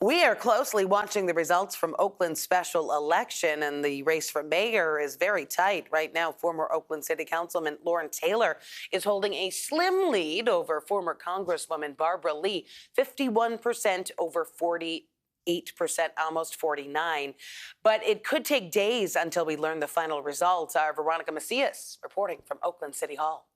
We are closely watching the results from Oakland's special election, and the race for mayor is very tight. Right now, former Oakland City Councilman Lauren Taylor is holding a slim lead over former Congresswoman Barbara Lee, 51% over 48%, almost 49. But it could take days until we learn the final results. Our Veronica Macias reporting from Oakland City Hall.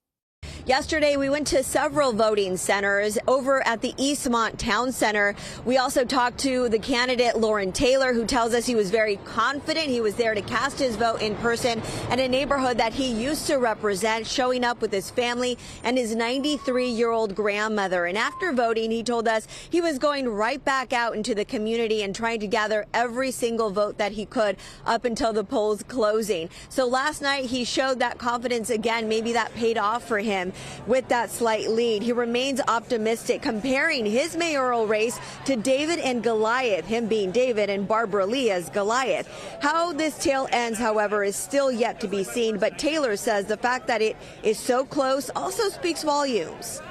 Yesterday, we went to several voting centers over at the Eastmont Town Center. We also talked to the candidate, Lauren Taylor, who tells us he was very confident. He was there to cast his vote in person in a neighborhood that he used to represent, showing up with his family and his 93-year-old grandmother. And after voting, he told us he was going right back out into the community and trying to gather every single vote that he could up until the polls closing. So last night, he showed that confidence again. Maybe that paid off for him. With that slight lead, he remains optimistic, comparing his mayoral race to David and Goliath, him being David and Barbara Lee as Goliath. How this tale ends, however, is still yet to be seen, but Taylor says the fact that it is so close also speaks volumes.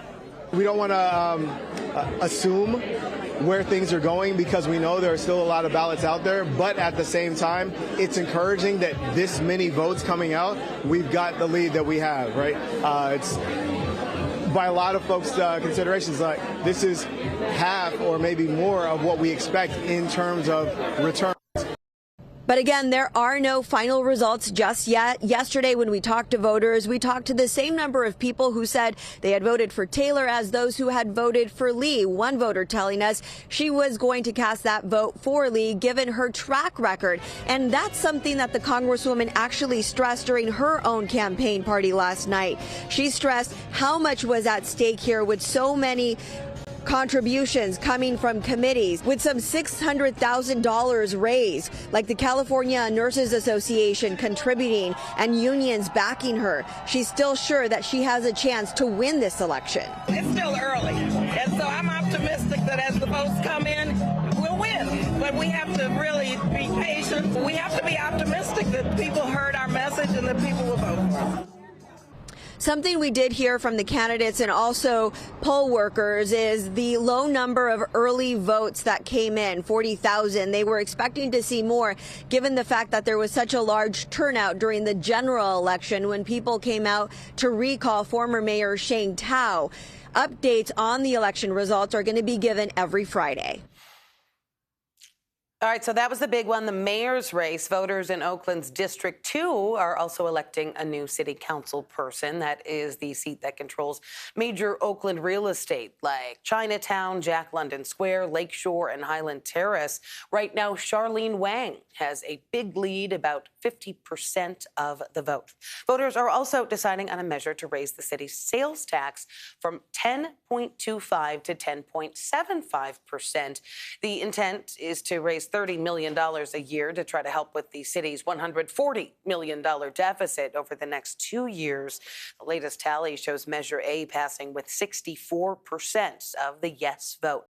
We don't want to assume where things are going because we know there are still a lot of ballots out there, but at the same time, it's encouraging that this many votes coming out, we've got the lead that we have, right? It's by a lot of folks' considerations, like this is half or maybe more of what we expect in terms of return. But again, there are no final results just yet. Yesterday, when we talked to voters, we talked to the same number of people who said they had voted for Taylor as those who had voted for Lee. One voter telling us she was going to cast that vote for Lee, given her track record. And that's something that the Congresswoman actually stressed during her own campaign party last night. She stressed how much was at stake here with so many contributions coming from committees, with some $600,000 raised, like the California Nurses Association contributing and unions backing her. She's still sure that she has a chance to win this election. It's still early, and so I'm optimistic that as the votes come in, we'll win. But we have to really be patient. We have to be optimistic that people heard our message and that people will vote for us. Something we did hear from the candidates and also poll workers is the low number of early votes that came in, 40,000. They were expecting to see more, given the fact that there was such a large turnout during the general election when people came out to recall former Mayor Sheng Thao. Updates on the election results are going to be given every Friday. All right, so that was the big one, the mayor's race. Voters in Oakland's District 2 are also electing a new city council person. That is the seat that controls major Oakland real estate like Chinatown, Jack London Square, Lakeshore, and Highland Terrace. Right now, Charlene Wang has a big lead, about 50% of the vote. Voters are also deciding on a measure to raise the city's sales tax from 10.25 to 10.75%. The intent is to raise $30 million a year to try to help with the city's $140 million deficit over the next 2 years. The latest tally shows Measure A passing with 64% of the yes vote.